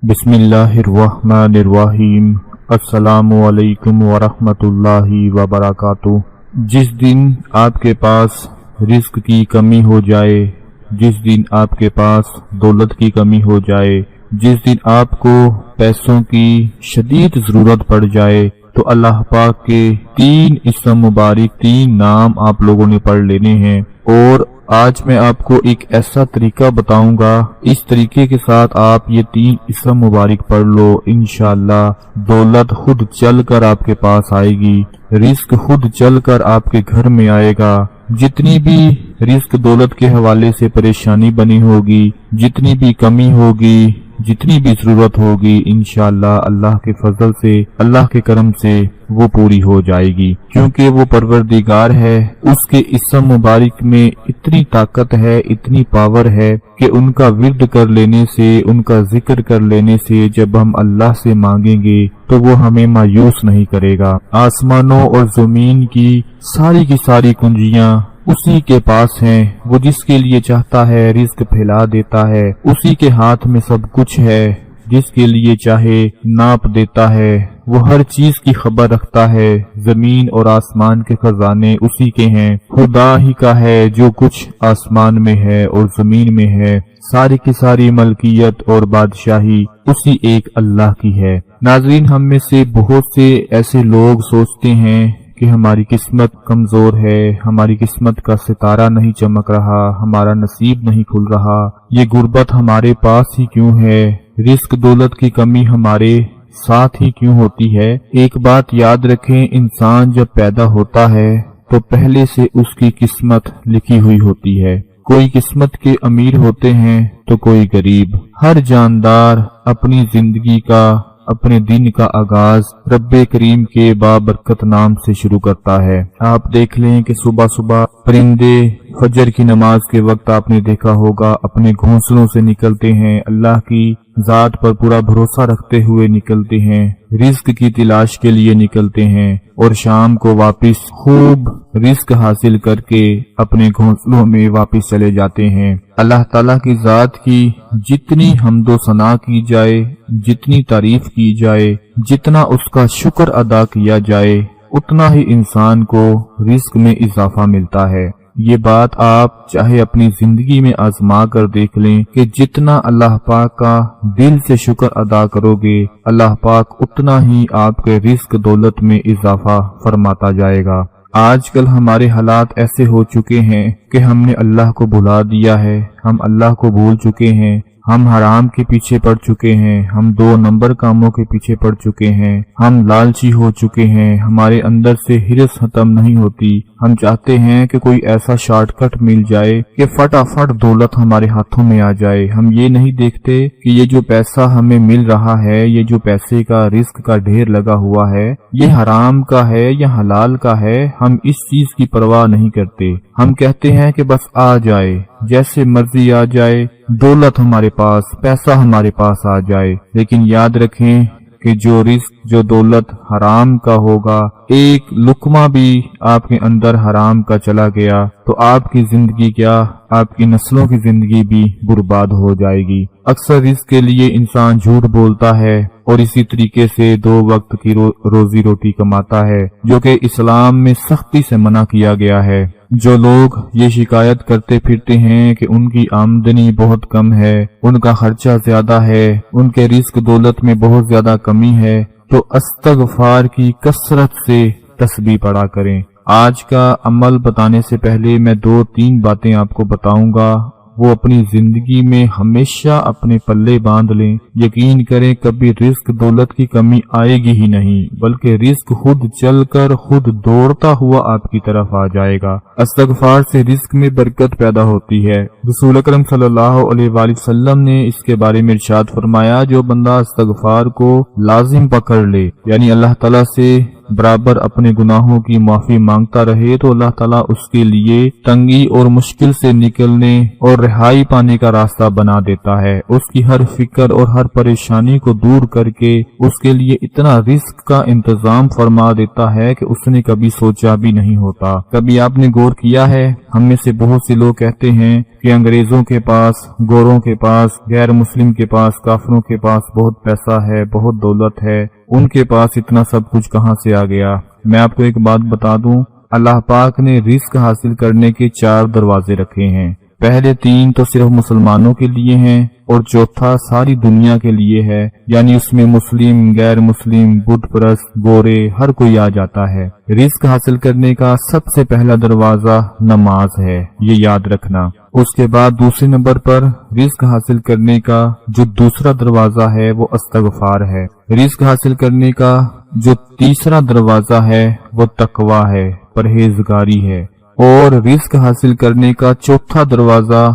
बिस्मिल्लाहिर्रहमानिर्रहीम। अस्सलामु अलैकुम वरहमतुल्लाहि वबरकातुह। जिस दिन आपके पास रिस्क की कमी हो जाए, जिस दिन आपके पास दौलत की कमी हो जाए, जिस दिन आपको पैसों की शदीद जरूरत पड़ जाए, तो अल्लाह पाक के 3 इस्म मुबारक 3 नाम आप लोगों ने पढ़ लेने हैं। और आज मैं आपको एक ऐसा तरीका बताऊंगा, इस तरीके के साथ आप ये 3 इस्म मुबारक पढ़ लो, इंशाअल्लाह दौलत खुद चल कर आपके पास आएगी, रिस्क खुद चल कर आपके घर में आएगा। जितनी भी रिस्क दौलत के हवाले से परेशानी बनी होगी, जितनी भी कमी होगी, जितनी भी जरूरत होगी, इंशाअल्लाह अल्लाह के फजल से, अल्लाह के करम से वो पूरी हो जाएगी, क्योंकि वो परवरदिगार है। उसके इस्म मुबारक में इतनी ताकत है, इतनी पावर है कि उनका विर्द कर लेने से, उनका जिक्र कर लेने से जब हम अल्लाह से मांगेंगे तो वो हमें मायूस नहीं करेगा। आसमानों और जमीन की सारी कुंजियां उसी के पास हैं। वो जिसके लिए चाहता है रिस्क फैला देता है, उसी के हाथ में सब कुछ है। जिसके लिए चाहे नाप देता है। वो हर चीज की खबर रखता है। जमीन और आसमान के खजाने उसी के हैं। खुदा ही का है जो कुछ आसमान में है और जमीन में है। सारी की सारी मलकियत और बादशाही उसी एक अल्लाह की है। नाज़रीन, हम में से बहुत से ऐसे लोग सोचते हैं कि हमारी किस्मत कमजोर है, हमारी किस्मत का सितारा नहीं चमक रहा, हमारा नसीब नहीं खुल रहा, ये गुर्बत हमारे पास ही क्यों है, रिस्क दौलत की कमी हमारे साथ ही क्यों होती है। एक बात याद रखें, इंसान जब पैदा होता है तो पहले से उसकी किस्मत लिखी हुई होती है। कोई किस्मत के अमीर होते हैं तो कोई गरीब। हर जानदार अपनी जिंदगी का, अपने दिन का आगाज रब्बे करीम के बाबरकत नाम से शुरू करता है। आप देख लें कि सुबह सुबह परिंदे फजर की नमाज के वक्त आपने देखा होगा अपने घोंसलों से निकलते हैं, अल्लाह की जात पर पूरा भरोसा रखते हुए निकलते हैं, रिस्क की तलाश के लिए निकलते हैं और शाम को वापस खूब रिस्क हासिल करके अपने घोंसलों में वापस चले जाते हैं। अल्लाह ताला की जात की जितनी हम्दो सना की जाए, जितनी तारीफ की जाए, जितना उसका शुक्र अदा किया जाए, उतना ही इंसान को रिस्क में इजाफा मिलता है। ये बात आप चाहे अपनी जिंदगी में आजमा कर देख लें कि जितना अल्लाह पाक का दिल से शुक्र अदा करोगे, अल्लाह पाक उतना ही आपके रिस्क दौलत में इजाफा फरमाता जाएगा। आजकल हमारे हालात ऐसे हो चुके हैं कि हमने अल्लाह को भुला दिया है, हम अल्लाह को भूल चुके हैं, हम हराम के पीछे पड़ चुके हैं, हम 2 नंबर कामों के पीछे पड़ चुके हैं, हम लालची हो चुके हैं, हमारे अंदर से हिरस खत्म नहीं होती। हम चाहते हैं कि कोई ऐसा शॉर्टकट मिल जाए कि फटाफट दौलत हमारे हाथों में आ जाए। हम ये नहीं देखते कि ये जो पैसा हमें मिल रहा है, ये जो पैसे का रिस्क का ढेर लगा हुआ है, ये हराम का है या हलाल का है, हम इस चीज की परवाह नहीं करते। हम कहते हैं कि बस आ जाए, जैसे मर्जी आ जाए, दौलत हमारे पास, पैसा हमारे पास आ जाए। लेकिन याद रखें कि जो रिस्क, जो दौलत हराम का होगा, एक लुकमा भी आपके अंदर हराम का चला गया तो आपकी जिंदगी क्या, आपकी नस्लों की जिंदगी भी बर्बाद हो जाएगी। अक्सर रिस्क के लिए इंसान झूठ बोलता है और इसी तरीके से 2 वक्त की रोजी रोटी कमाता है, जो कि इस्लाम में सख्ती से मना किया गया है। जो लोग ये शिकायत करते फिरते हैं कि उनकी आमदनी बहुत कम है, उनका खर्चा ज्यादा है, उनके रिस्क दौलत में बहुत ज्यादा कमी है, तो अस्तगफार की कसरत से तस्बीह पढ़ा करें। आज का अमल बताने से पहले मैं 2-3 बातें आपको बताऊंगा, वो अपनी जिंदगी में हमेशा अपने पल्ले बांध लें। यकीन करें कभी रिस्क दौलत की कमी आएगी ही नहीं, बल्कि रिस्क खुद चलकर खुद दौड़ता हुआ आपकी तरफ आ जाएगा। इस्तगफार से रिस्क में बरकत पैदा होती है। रसूल अकरम सल्लल्लाहु अलैहि वसल्लम ने इसके बारे में इरशाद फरमाया, जो बंदा इस्तगफार को लाजिम पकड़ ले, यानी अल्लाह ताला से बराबर अपने गुनाहों की माफी मांगता रहे, तो अल्लाह ताला उसके लिए तंगी और मुश्किल से निकलने और रिहाई पाने का रास्ता बना देता है। उसकी हर फिक्र और हर परेशानी को दूर करके उसके लिए इतना रिस्क का इंतजाम फरमा देता है कि उसने कभी सोचा भी नहीं होता। कभी आपने गौर किया है, हम में से बहुत से लोग कहते हैं کہ انگریزوں کے پاس، گوروں کے پاس، غیر مسلم کے پاس، کافروں کے پاس بہت پیسہ ہے، بہت دولت ہے، ان کے پاس اتنا سب کچھ کہاں سے آ گیا؟ میں آپ کو ایک بات بتا دوں، اللہ پاک نے رزق حاصل کرنے کے 4 دروازے رکھے ہیں۔ پہلے 3 تو صرف مسلمانوں کے لیے ہیں اور چوتھا ساری دنیا کے لیے ہے، یعنی اس میں مسلم، غیر مسلم، بت پرست، گورے، ہر کوئی آ جاتا ہے۔ رزق حاصل کرنے کا سب سے پہلا دروازہ نماز ہے، یہ یاد رکھنا۔ اس کے بعد دوسرے نمبر پر رزق حاصل کرنے کا جو دوسرا دروازہ ہے وہ استغفار ہے۔ رزق حاصل کرنے کا جو تیسرا دروازہ ہے وہ تقوی ہے، پرہیزگاری ہے، اور رزق حاصل کرنے کا چوتھا دروازہ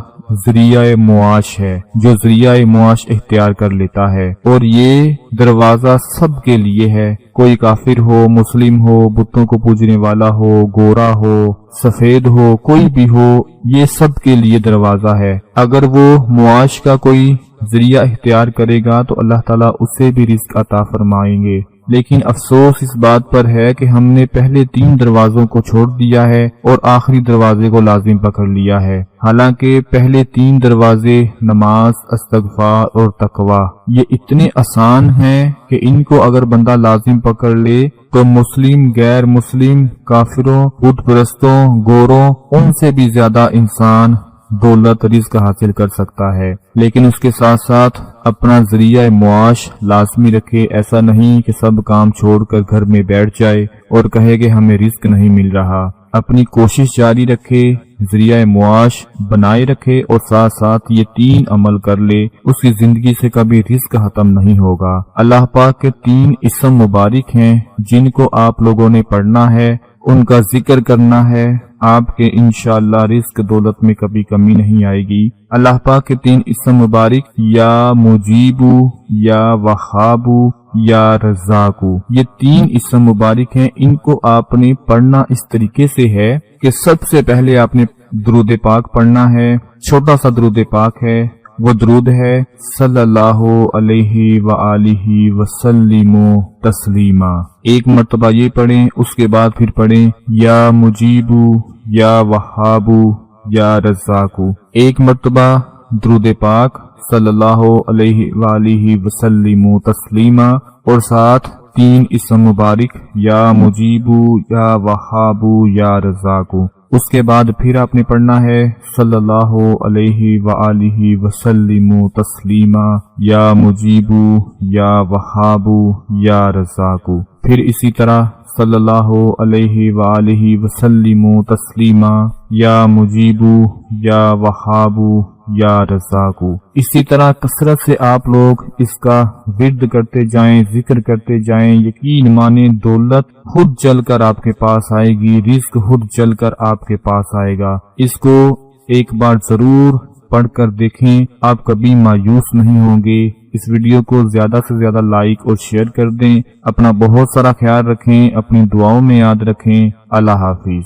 ذریعہ معاش ہے، جو ذریعہ معاش اختیار کر لیتا ہے، اور یہ دروازہ سب کے لیے ہے، کوئی کافر ہو، مسلم ہو، بتوں کو پوجنے والا ہو، گورا ہو، سفید ہو، کوئی بھی ہو، یہ سب کے لیے دروازہ ہے۔ اگر وہ معاش کا کوئی ذریعہ اختیار کرے گا تو اللہ تعالیٰ اسے بھی رزق عطا فرمائیں گے، لیکن افسوس اس بات پر ہے کہ ہم نے پہلے 3 دروازوں کو چھوڑ دیا ہے اور آخری دروازے کو لازم پکڑ لیا ہے، حالانکہ پہلے 3 دروازے نماز، استغفار اور تقوی یہ اتنے آسان ہیں کہ ان کو اگر بندہ لازم پکڑ لے تو مسلم، غیر مسلم، کافروں، بت پرستوں، گوروں، ان سے بھی زیادہ انسان دولت، رزق حاصل کر سکتا ہے، لیکن اس کے ساتھ ساتھ اپنا ذریعہ معاش لازمی رکھے۔ ایسا نہیں کہ سب کام چھوڑ کر گھر میں بیٹھ جائے اور کہے کہ ہمیں رزق نہیں مل رہا۔ اپنی کوشش جاری رکھے، ذریعہ معاش بنائے رکھے، اور ساتھ ساتھ یہ 3 عمل کر لے، اس کی زندگی سے کبھی رزق ختم نہیں ہوگا۔ اللہ پاک کے 3 اسم مبارک ہیں جن کو آپ لوگوں نے پڑھنا ہے، ان کا ذکر کرنا ہے، آپ کے انشاءاللہ رزق دولت میں کبھی کمی نہیں آئے گی۔ اللہ پاک کے 3 اسم مبارک یا مجیبو، یا وہابو، یا رزاقو، یہ 3 اسم مبارک ہیں۔ ان کو آپ نے پڑھنا اس طریقے سے ہے کہ سب سے پہلے آپ نے درود پاک پڑھنا ہے، چھوٹا سا درود پاک ہے، وہ درود ہے صلی اللہ علیہ وآلہ وسلم تسلیما۔ ایک مرتبہ یہ پڑھیں، اس کے بعد پھر پڑھیں یا مجیبو، یا وہابو، یا رزاقو۔ ایک مرتبہ درود پاک صلی اللہ علیہ وآلہ وسلم تسلیما، اور ساتھ 3 اسم مبارک یا مجیبو، یا وہابو، یا رزاقو۔ اس کے بعد پھر آپ نے پڑھنا ہے صلی اللہ علیہ وآلہ وسلم تسلیما، یا مجیبو، یا وہابو، یا رزاقو۔ پھر اسی طرح صلی اللہ علیہ وآلہ وسلم تسلیما، یا مجیبو، یا وہابو، یا رزاقو۔ اسی طرح کثرت سے آپ لوگ اس کا ورد کرتے جائیں، ذکر کرتے جائیں، یقین مانیں دولت خود چل کر آپ کے پاس آئے گی، رزق خود چل کر آپ کے پاس آئے گا۔ اس کو ایک بار ضرور پڑھ کر دیکھیں، آپ کبھی مایوس نہیں ہوں گے۔ اس ویڈیو کو زیادہ سے زیادہ لائک اور شیئر کر دیں۔ اپنا بہت سارا خیال رکھیں، اپنی دعاؤں میں یاد رکھیں۔ اللہ حافظ۔